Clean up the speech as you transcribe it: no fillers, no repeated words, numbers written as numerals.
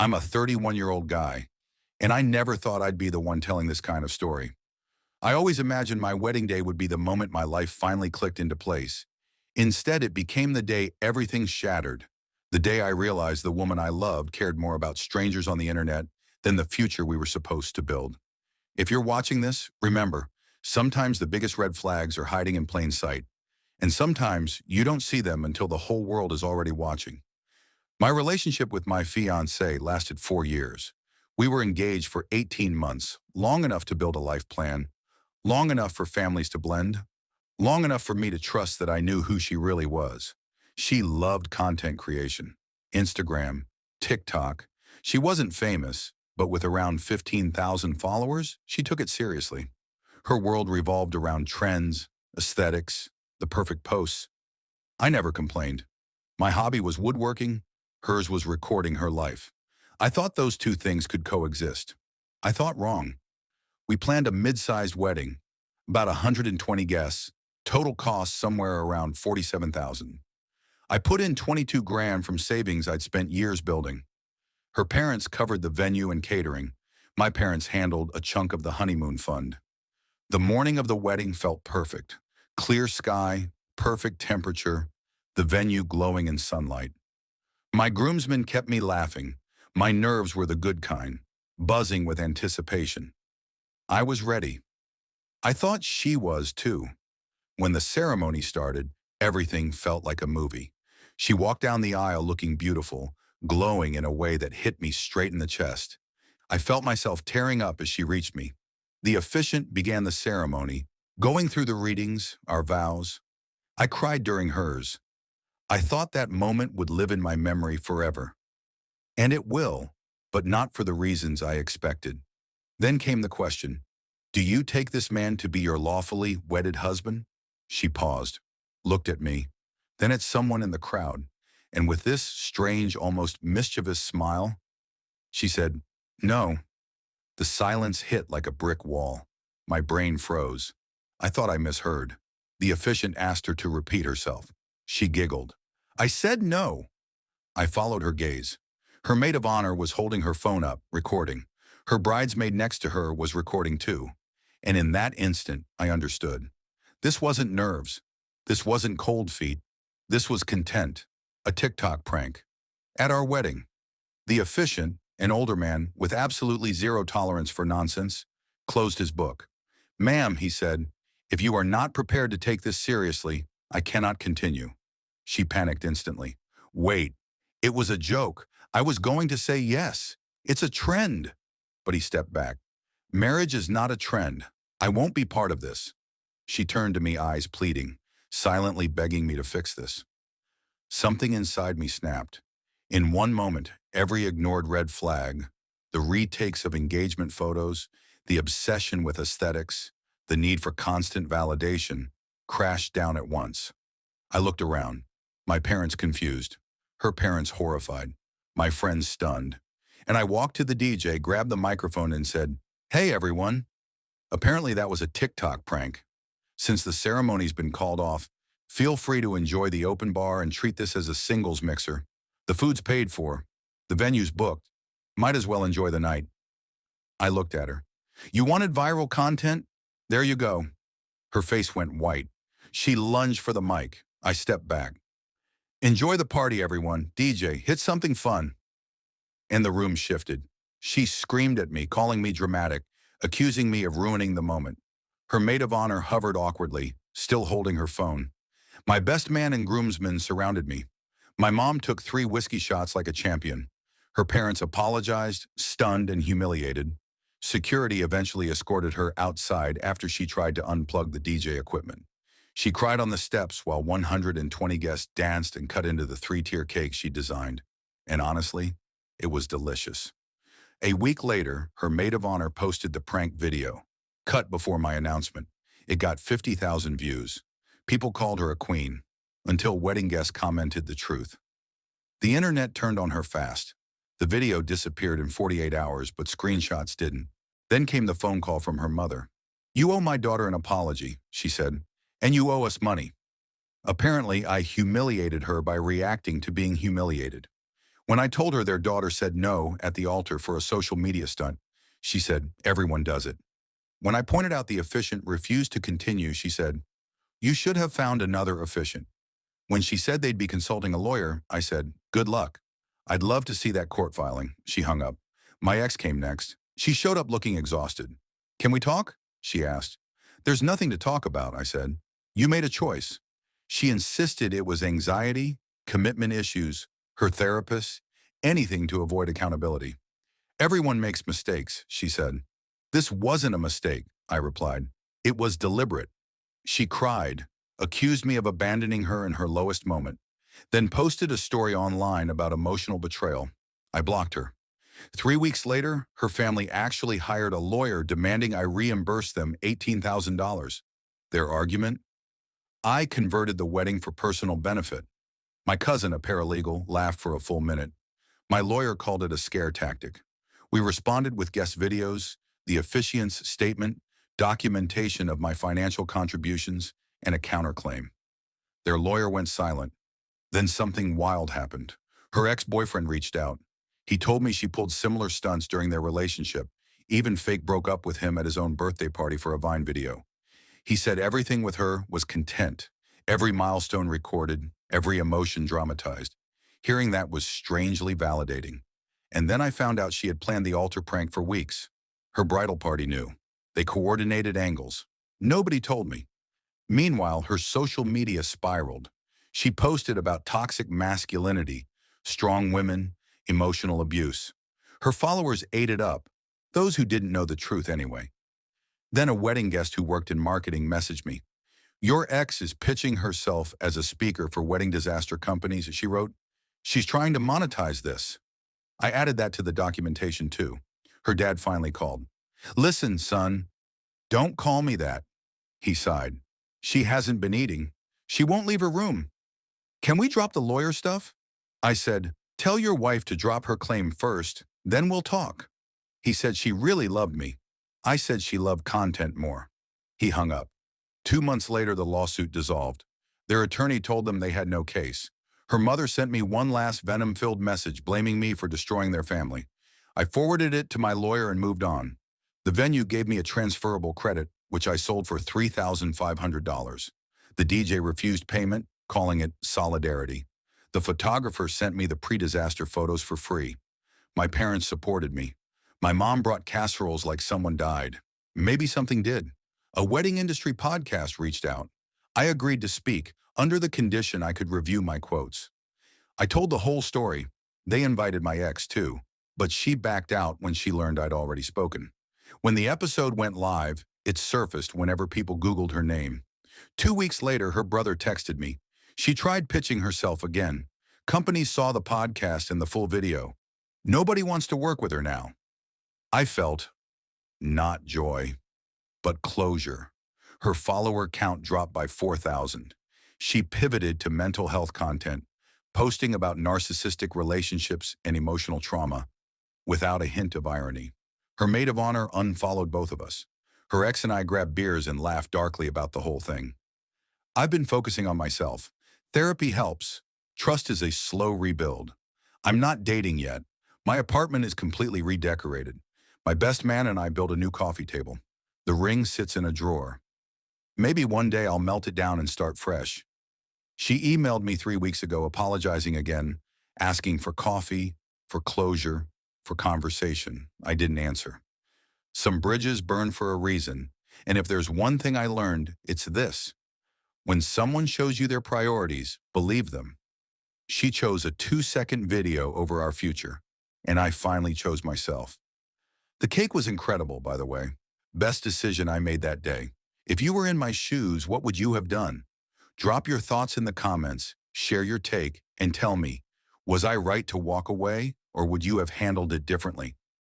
I'm a 31-year-old guy, and I never thought I'd be the one telling this kind of story. I always imagined my wedding day would be the moment my life finally clicked into place. Instead, it became the day everything shattered. The day I realized the woman I loved cared more about strangers on the internet than the future we were supposed to build. If you're watching this, remember, sometimes the biggest red flags are hiding in plain sight, and sometimes you don't see them until the whole world is already watching. My relationship with my fiancée lasted 4 years. We were engaged for 18 months, long enough to build a life plan, long enough for families to blend, long enough for me to trust that I knew who she really was. She loved content creation, Instagram, TikTok. She wasn't famous, but with around 15,000 followers, she took it seriously. Her world revolved around trends, aesthetics, the perfect posts. I never complained. My hobby was woodworking, hers was recording her life. I thought those two things could coexist. I thought wrong. We planned a mid-sized wedding, about 120 guests, total cost somewhere around 47,000. I put in 22 grand from savings I'd spent years building. Her parents covered the venue and catering. My parents handled a chunk of the honeymoon fund. The morning of the wedding felt perfect. Clear sky, perfect temperature, the venue glowing in sunlight. My groomsmen kept me laughing. My nerves were the good kind, buzzing with anticipation. I was ready. I thought she was too. When the ceremony started, everything felt like a movie. She walked down the aisle looking beautiful, glowing in a way that hit me straight in the chest. I felt myself tearing up as she reached me. The officiant began the ceremony, going through the readings, our vows. I cried during hers. I thought that moment would live in my memory forever. And it will, but not for the reasons I expected. Then came the question, do you take this man to be your lawfully wedded husband? She paused, looked at me, then at someone in the crowd, and with this strange, almost mischievous smile, she said, no. The silence hit like a brick wall. My brain froze. I thought I misheard. The officiant asked her to repeat herself. She giggled. I said no. I followed her gaze. Her maid of honor was holding her phone up, recording. Her bridesmaid next to her was recording too. And in that instant, I understood. This wasn't nerves. This wasn't cold feet. This was content. A TikTok prank. At our wedding, the officiant, an older man with absolutely zero tolerance for nonsense, closed his book. Ma'am, he said, if you are not prepared to take this seriously, I cannot continue. She panicked instantly. Wait, it was a joke. I was going to say yes. It's a trend. But he stepped back. Marriage is not a trend. I won't be part of this. She turned to me, eyes pleading, silently begging me to fix this. Something inside me snapped. In one moment, every ignored red flag, the retakes of engagement photos, the obsession with aesthetics, the need for constant validation, crashed down at once. I looked around, my parents confused, her parents horrified, my friends stunned, and I walked to the DJ, grabbed the microphone and said, hey everyone. Apparently that was a TikTok prank. Since the ceremony's been called off, feel free to enjoy the open bar and treat this as a singles mixer. The food's paid for. The venue's booked. Might as well enjoy the night. I looked at her. You wanted viral content? There you go. Her face went white. She lunged for the mic. I stepped back. Enjoy the party, everyone. DJ, hit something fun. And the room shifted. She screamed at me, calling me dramatic, accusing me of ruining the moment. Her maid of honor hovered awkwardly, still holding her phone. My best man and groomsmen surrounded me. My mom took 3 whiskey shots like a champion. Her parents apologized, stunned and humiliated. Security eventually escorted her outside after she tried to unplug the DJ equipment. She cried on the steps while 120 guests danced and cut into the 3-tier cake she designed. And honestly, it was delicious. A week later, her maid of honor posted the prank video, cut before my announcement. It got 50,000 views. People called her a queen, until wedding guests commented the truth. The internet turned on her fast. The video disappeared in 48 hours, but screenshots didn't. Then came the phone call from her mother. You owe my daughter an apology, she said, and you owe us money. Apparently, I humiliated her by reacting to being humiliated. When I told her their daughter said no at the altar for a social media stunt, she said, everyone does it. When I pointed out the officiant refused to continue, she said, you should have found another officiant. When she said they'd be consulting a lawyer, I said, good luck. I'd love to see that court filing. She hung up. My ex came next. She showed up looking exhausted. Can we talk? She asked. There's nothing to talk about, I said. You made a choice. She insisted it was anxiety, commitment issues, her therapist, anything to avoid accountability. Everyone makes mistakes, she said. This wasn't a mistake, I replied. It was deliberate. She cried, accused me of abandoning her in her lowest moment, then posted a story online about emotional betrayal. I blocked her. 3 weeks later, her family actually hired a lawyer demanding I reimburse them $18,000. Their argument? I converted the wedding for personal benefit. My cousin, a paralegal, laughed for a full minute. My lawyer called it a scare tactic. We responded with guest videos, the officiant's statement, documentation of my financial contributions, and a counterclaim. Their lawyer went silent. Then something wild happened. Her ex-boyfriend reached out. He told me she pulled similar stunts during their relationship, even fake broke up with him at his own birthday party for a Vine video. He said everything with her was content, every milestone recorded, every emotion dramatized. Hearing that was strangely validating. And then I found out she had planned the altar prank for weeks. Her bridal party knew. They coordinated angles. Nobody told me. Meanwhile, her social media spiraled. She posted about toxic masculinity, strong women, emotional abuse. Her followers ate it up, those who didn't know the truth anyway. Then a wedding guest who worked in marketing messaged me. Your ex is pitching herself as a speaker for wedding disaster companies, she wrote. She's trying to monetize this. I added that to the documentation too. Her dad finally called. Listen, son, don't call me that. He sighed. She hasn't been eating. She won't leave her room. Can we drop the lawyer stuff? I said, tell your wife to drop her claim first, then we'll talk. He said she really loved me. I said she loved content more. He hung up. 2 months later, the lawsuit dissolved. Their attorney told them they had no case. Her mother sent me one last venom-filled message blaming me for destroying their family. I forwarded it to my lawyer and moved on. The venue gave me a transferable credit, which I sold for $3,500. The DJ refused payment, calling it solidarity. The photographer sent me the pre-disaster photos for free. My parents supported me. My mom brought casseroles like someone died. Maybe something did. A wedding industry podcast reached out. I agreed to speak, under the condition I could review my quotes. I told the whole story. They invited my ex too, but she backed out when she learned I'd already spoken. When the episode went live, it surfaced whenever people Googled her name. 2 weeks later, her brother texted me. She tried pitching herself again. Companies saw the podcast and the full video. Nobody wants to work with her now. I felt, not joy, but closure. Her follower count dropped by 4,000. She pivoted to mental health content, posting about narcissistic relationships and emotional trauma, without a hint of irony. Her maid of honor unfollowed both of us. Her ex and I grabbed beers and laughed darkly about the whole thing. I've been focusing on myself. Therapy helps. Trust is a slow rebuild. I'm not dating yet. My apartment is completely redecorated. My best man and I built a new coffee table. The ring sits in a drawer. Maybe one day I'll melt it down and start fresh. She emailed me 3 weeks ago apologizing again, asking for coffee, for closure, for conversation. I didn't answer. Some bridges burn for a reason, and if there's one thing I learned, it's this. When someone shows you their priorities, believe them. She chose a 2-second video over our future, and I finally chose myself. The cake was incredible, by the way. Best decision I made that day. If you were in my shoes, what would you have done? Drop your thoughts in the comments, share your take, and tell me, was I right to walk away, or would you have handled it differently?